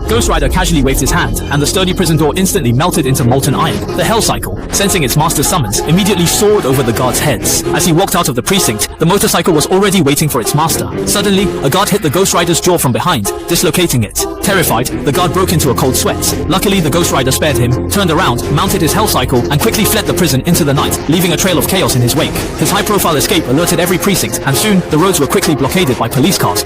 Ghost Rider casually waved his hand, and the sturdy prison door instantly melted into molten iron. The Hell Cycle, sensing its master's summons, immediately soared over the guards' heads. As he walked out of the precinct, the motorcycle was already waiting for its master. Suddenly, a guard hit the Ghost Rider's jaw from behind, dislocating it. Terrified, the guard broke into a cold sweat. Luckily, the Ghost Rider spared him, turned around, mounted his Hell Cycle, and quickly fled the prison into the night, leaving a trail of chaos in his wake. His high-profile escape alerted every precinct, and soon, the roads were quickly blockaded by police cars.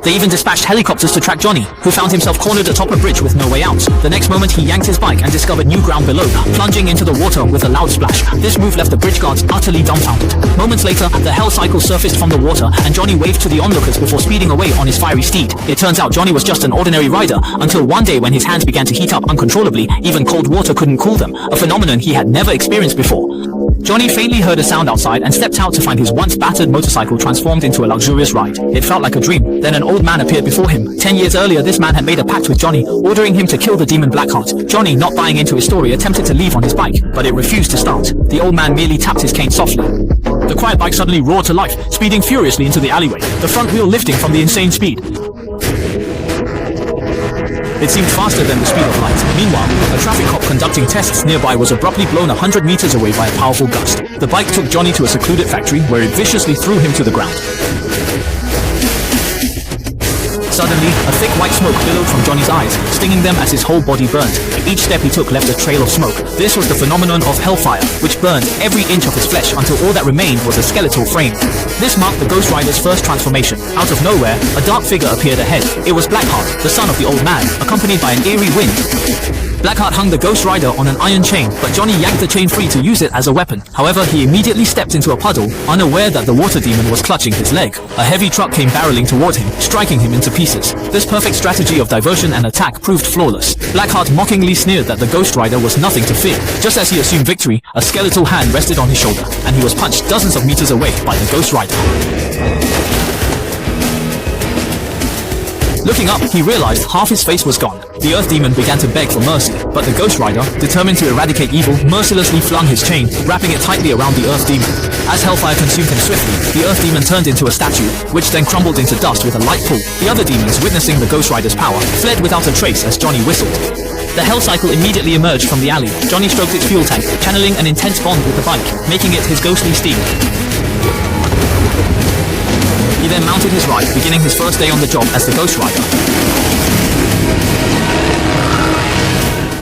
They even dispatched helicopters to track Johnny, who found himself cornered atop a bridge with no way out. The next moment, he yanked his bike and discovered new ground below, plunging into the water with a loud splash. This move left the bridge guards utterly dumbfounded. Moments later, the Hell Cycle surfaced from the water, and Johnny waved to the onlookers before speeding away on his fiery steed. It turns out Johnny was just an ordinary rider, until one day when his hands began to heat up uncontrollably, even cold water couldn't cool them, a phenomenon he had never experienced before. Johnny faintly heard a sound outside and stepped out to find his once battered motorcycle transformed into a luxurious ride. It felt like a dream. Then an old man appeared before him. 10 years earlier, this man had made a pact with Johnny, ordering him to kill the demon Blackheart. Johnny, not buying into his story, attempted to leave on his bike, but it refused to start. The old man merely tapped his cane softly. The quiet bike suddenly roared to life, speeding furiously into the alleyway, the front wheel lifting from the insane speed. It seemed faster than the speed of light. Meanwhile, a traffic cop conducting tests nearby was abruptly blown 100 meters away by a powerful gust. The bike took Johnny to a secluded factory where it viciously threw him to the ground. Suddenly, a thick white smoke billowed from Johnny's eyes, stinging them as his whole body burned. Each step he took left a trail of smoke. This was the phenomenon of hellfire, which burned every inch of his flesh until all that remained was a skeletal frame. This marked the Ghost Rider's first transformation. Out of nowhere, a dark figure appeared ahead. It was Blackheart, the son of the old man, accompanied by an eerie wind. Blackheart hung the Ghost Rider on an iron chain, but Johnny yanked the chain free to use it as a weapon. However, he immediately stepped into a puddle, unaware that the water demon was clutching his leg. A heavy truck came barreling toward him, striking him into pieces. This perfect strategy of diversion and attack proved flawless. Blackheart mockingly sneered that the Ghost Rider was nothing to fear. Just as he assumed victory, a skeletal hand rested on his shoulder, and he was punched dozens of meters away by the Ghost Rider. Looking up, he realized half his face was gone. The Earth Demon began to beg for mercy, but the Ghost Rider, determined to eradicate evil, mercilessly flung his chain, wrapping it tightly around the Earth Demon. As hellfire consumed him swiftly, the Earth Demon turned into a statue, which then crumbled into dust with a light pull. The other demons, witnessing the Ghost Rider's power, fled without a trace as Johnny whistled. The Hell Cycle immediately emerged from the alley. Johnny stroked its fuel tank, channeling an intense bond with the bike, making it his ghostly steed. He then mounted his ride, beginning his first day on the job as the Ghost Rider.